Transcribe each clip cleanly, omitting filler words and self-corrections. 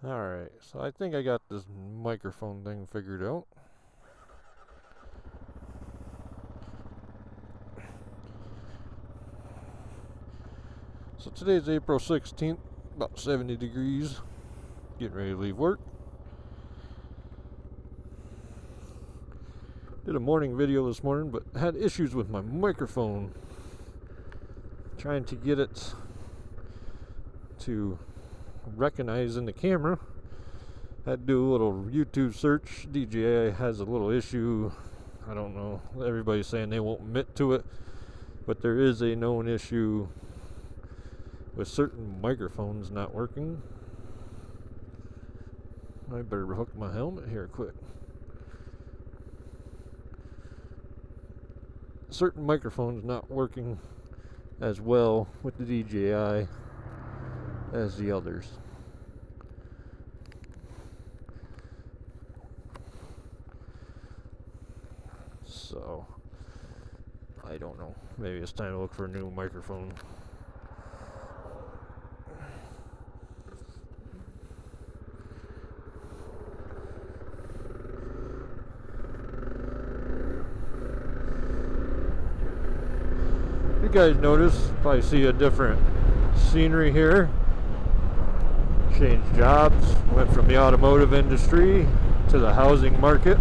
Alright, so I think I got this microphone thing figured out. So today's April 16th, about 70 degrees, getting ready to leave work. Did a morning video this morning, but had issues with my microphone. Trying to get it to recognize in the camera. Had to do a little YouTube search. DJI has a little issue. I don't know. Everybody's saying they won't admit to it, but there is a known issue with certain microphones not working. I better hook my helmet here quick. Certain microphones not working as well with the DJI as the others. So I don't know. Maybe it's time to look for a new microphone. You guys notice, probably see a different scenery here. Changed jobs, went from the automotive industry to the housing market.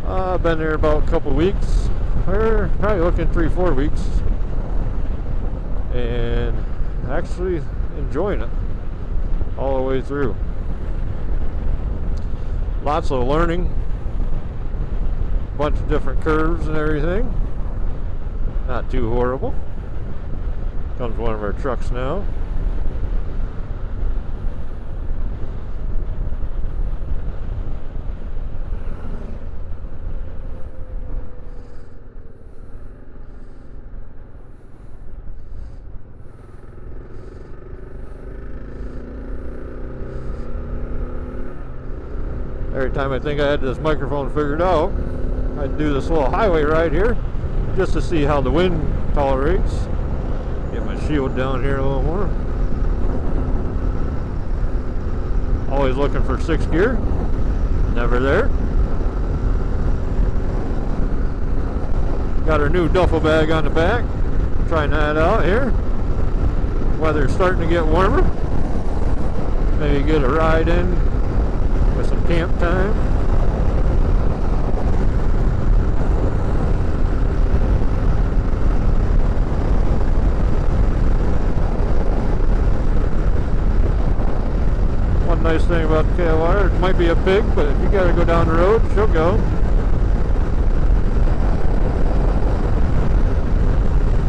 I've been there about a couple weeks, or probably looking 3-4 weeks, and actually enjoying it all the way through. Lots of learning, bunch of different curves and everything. Not too horrible. Comes one of our trucks now. Every time I think I had this microphone figured out, I'd do this little highway ride here just to see how the wind tolerates. Get my shield down here a little more. Always looking for 6th gear. Never there. Got our new duffel bag on the back. Trying that out here. Weather's starting to get warmer. Maybe get a ride in with some camp time. One nice thing about the KLR, it might be a pig, but if you gotta go down the road, she'll go.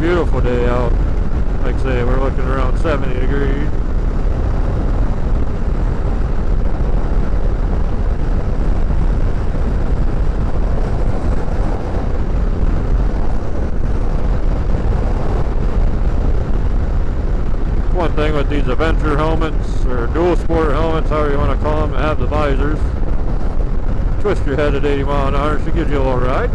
Beautiful day out. Like I say, we're looking around 70 degrees. One thing with these adventure helmets, or dual sport helmets, however you want to call them, that have the visors. Twist your head at 80 miles an hour, she gives you a little ride.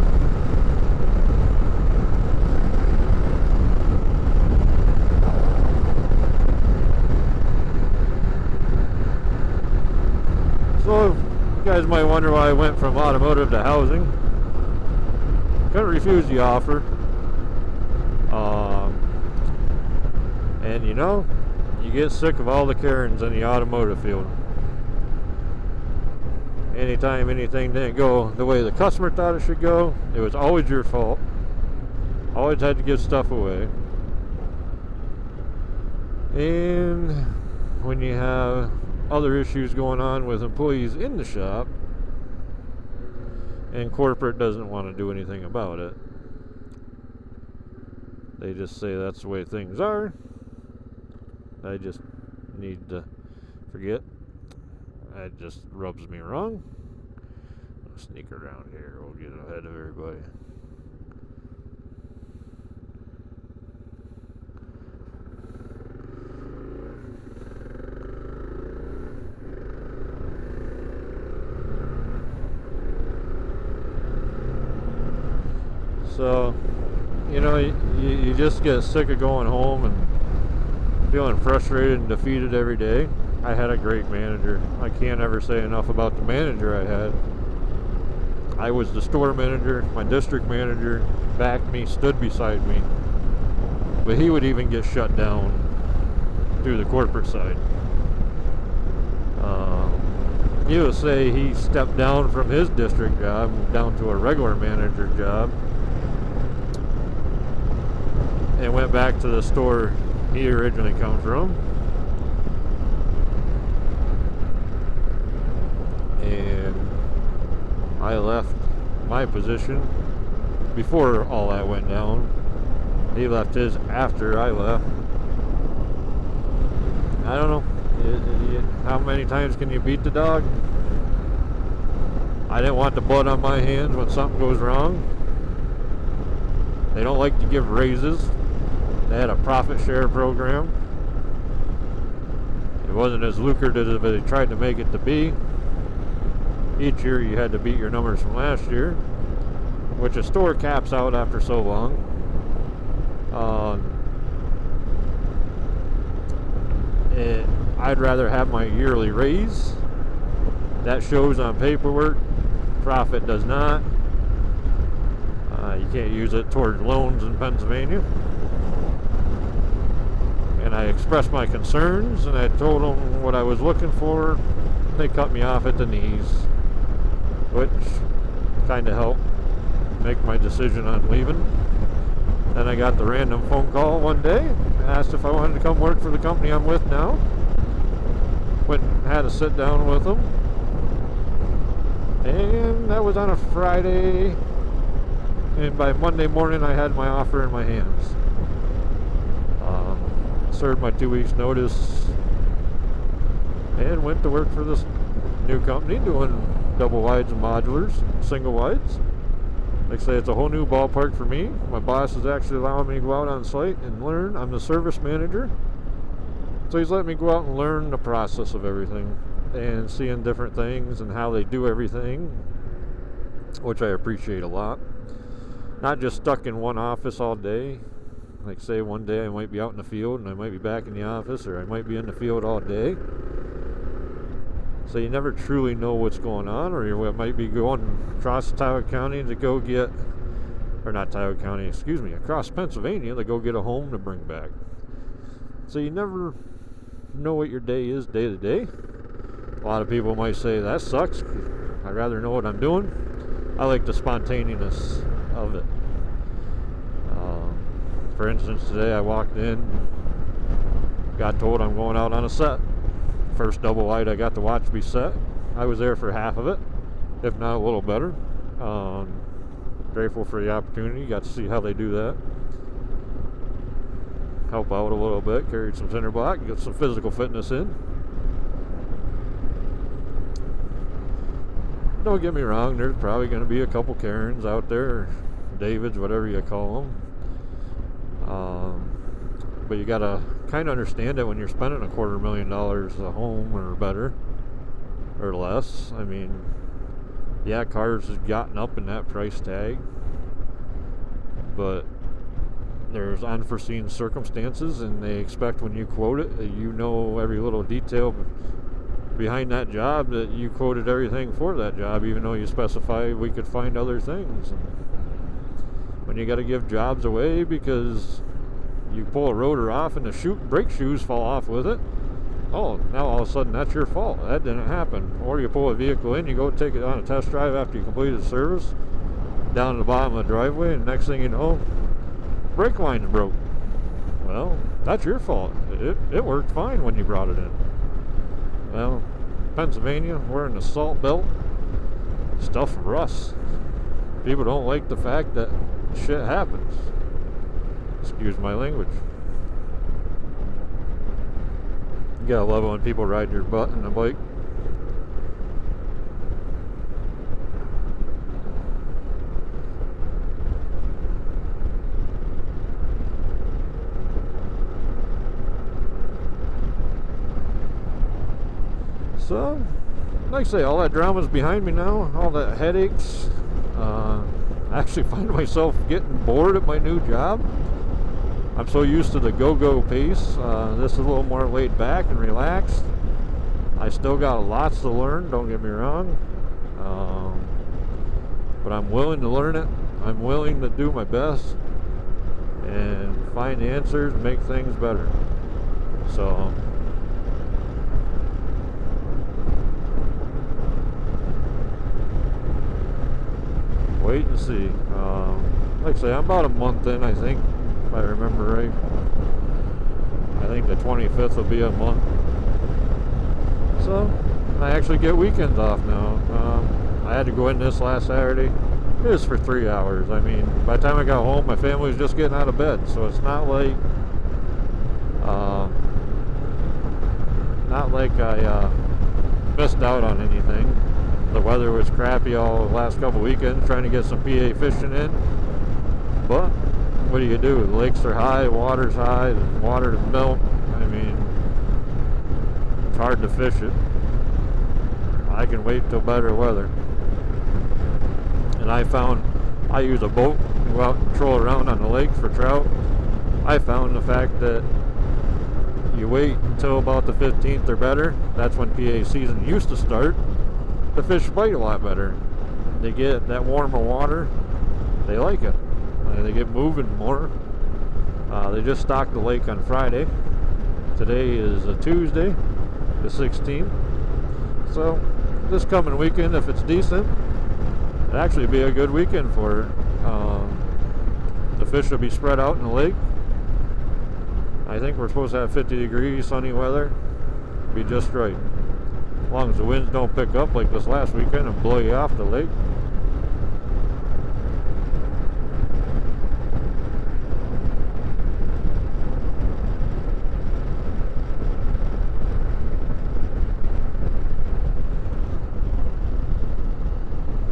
So, you guys might wonder why I went from automotive to housing. Couldn't refuse the offer. And you know, you get sick of all the Karens in the automotive field. Anytime anything didn't go the way the customer thought it should go, it was always your fault. Always had to give stuff away. And when you have other issues going on with employees in the shop, and corporate doesn't want to do anything about it, they just say that's the way things are. I just need to forget. That just rubs me wrong. I'll sneak around here. We'll get ahead of everybody. So, you know, you just get sick of going home and feeling frustrated and defeated every day. I had a great manager. I can't ever say enough about the manager I had. I was the store manager. My district manager backed me, stood beside me. But he would even get shut down through the corporate side. Needless to say, he stepped down from his district job, down to a regular manager job, and went back to the store he originally come from. And I left my position before all that went down. He left his after I left. I don't know. How many times can you beat the dog? I didn't want the blood on my hands when something goes wrong. They don't like to give raises. They had a profit share program. It wasn't as lucrative as they tried to make it to be. Each year you had to beat your numbers from last year, which a store caps out after so long. I'd rather have my yearly raise. That shows on paperwork. Profit does not. You can't use it toward loans in Pennsylvania. And I expressed my concerns, and I told them what I was looking for. They cut me off at the knees, which kind of helped make my decision on leaving. Then I got the random phone call one day, asked if I wanted to come work for the company I'm with now. Went and had a sit down with them, and that was on a Friday, and by Monday morning I had my offer in my hands. Served my 2 weeks notice and went to work for this new company doing double wides and modulars, single wides. Like I say, it's a whole new ballpark for me. My boss is actually allowing me to go out on site and learn. I'm the service manager, so he's letting me go out and learn the process of everything and seeing different things and how they do everything, which I appreciate a lot. Not just stuck in one office all day. Like say one day I might be out in the field and I might be back in the office, or I might be in the field all day. So you never truly know what's going on, or you might be going across Tioga County to go get, or not Tioga County, excuse me, across Pennsylvania to go get a home to bring back. So you never know what your day is day to day. A lot of people might say, that sucks. I'd rather know what I'm doing. I like the spontaneous of it. For instance, today I walked in, got told I'm going out on a set. First double wide I got to watch be set. I was there for half of it, if not a little better. Grateful for the opportunity. Got to see how they do that. Help out a little bit, carried some center block, get some physical fitness in. Don't get me wrong, there's probably going to be a couple Karens out there, or Davids, whatever you call them. But you gotta kind of understand that when you're spending $250,000 a home or better or less. I mean, yeah, cars has gotten up in that price tag, but there's unforeseen circumstances, and they expect when you quote it, you know every little detail behind that job, that you quoted everything for that job, even though you specify we could find other things. And when you got to give jobs away because you pull a rotor off and the brake shoes fall off with it, oh, now all of a sudden that's your fault. That didn't happen. Or you pull a vehicle in, you go take it on a test drive after you completed the service, down to the bottom of the driveway, and next thing you know, brake line's broke. Well, that's your fault. It worked fine when you brought it in. Well, Pennsylvania, we're in the salt belt. Stuff rusts. People don't like the fact that shit happens. Excuse my language. You gotta love it when people ride your butt in a bike. So, like I say, all that drama's behind me now, all that headaches. I actually find myself getting bored at my new job. I'm so used to the go-go pace. This is a little more laid back and relaxed. I still got lots to learn, don't get me wrong. But I'm willing to learn it. I'm willing to do my best and find answers and make things better. So wait and see. Like I say, I'm about a month in, I think, if I remember right. I think the 25th will be a month. So I actually get weekends off now. I had to go in this last Saturday. It was for 3 hours. I mean, by the time I got home, my family was just getting out of bed. So it's not like I missed out on anything. The weather was crappy all the last couple weekends, trying to get some PA fishing in. But what do you do? The lakes are high, the water's high, the water's milk. I mean, it's hard to fish it. I can wait till better weather. And I found I use a boat to go out and troll around on the lakes for trout. I found the fact that you wait until about the 15th or better. That's when PA season used to start. The fish bite a lot better. They get that warmer water. They like it. They get moving more. They just stocked the lake on Friday. Today is a Tuesday, the 16th. So this coming weekend, if it's decent, it'd actually be a good weekend for it. The fish will be spread out in the lake. I think we're supposed to have 50 degrees, sunny weather. Be just right. As long as the winds don't pick up like this last weekend and blow you off the lake.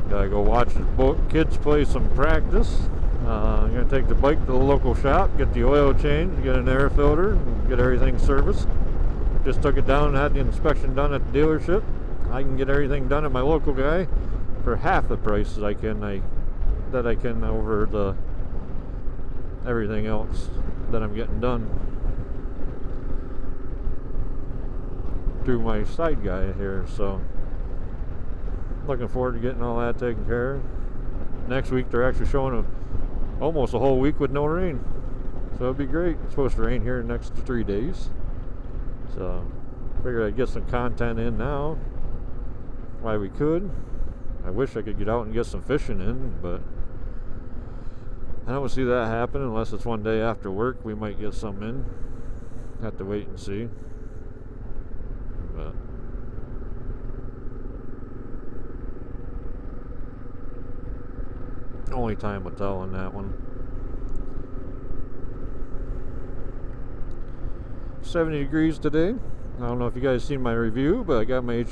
Gotta go watch the kids play some practice. I'm gonna take the bike to the local shop, get the oil change, get an air filter, and get everything serviced. Just took it down and had the inspection done at the dealership. I can get everything done at my local guy for half the price that I can over the everything else that I'm getting done through my side guy here. So looking forward to getting all that taken care of. Next week they're actually showing almost a whole week with no rain, so it'll be great. It's supposed to rain here in the next 3 days, so figured I'd get some content in now while we could. I wish I could get out and get some fishing in, but I don't see that happen unless it's one day after work. We might get some in. Have to wait and see. But only time will tell on that one. 70 degrees today. I don't know if you guys seen my review, but I got my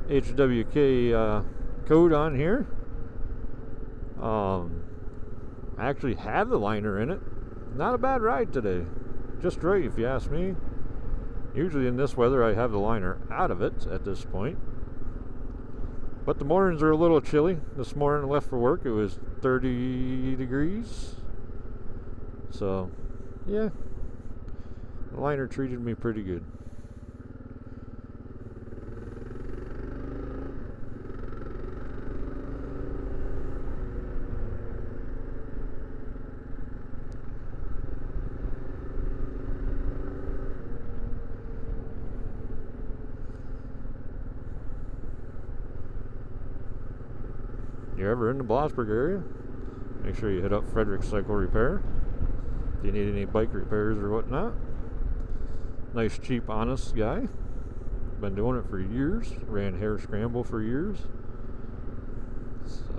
HWK code on here. I actually have the liner in it. Not a bad ride today. Just right, if you ask me. Usually in this weather I have the liner out of it at this point. But the mornings are a little chilly. This morning I left for work, it was 30 degrees. So, yeah. The liner treated me pretty good. You're ever in the Blossburg area, make sure you hit up Frederick's Cycle Repair if you need any bike repairs or whatnot. Nice, cheap, honest guy. Been doing it for years. Ran Hare Scramble for years. So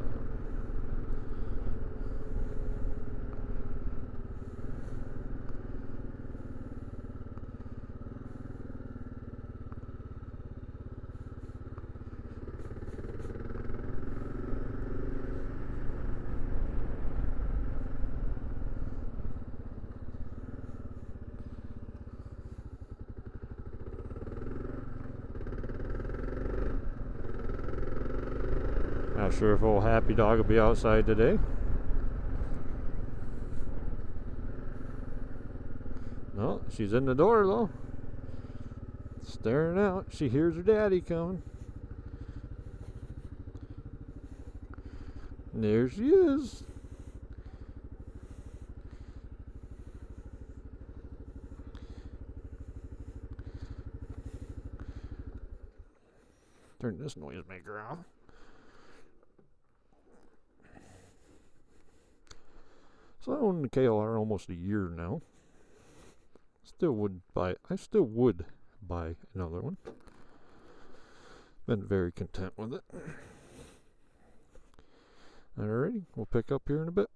not sure if old Happy Dog will be outside today. No, she's in the door though. Staring out. She hears her daddy coming. And there she is. Turn this noisemaker off. So I own the KLR almost a year now. I still would buy another one. Been very content with it. Alrighty, we'll pick up here in a bit.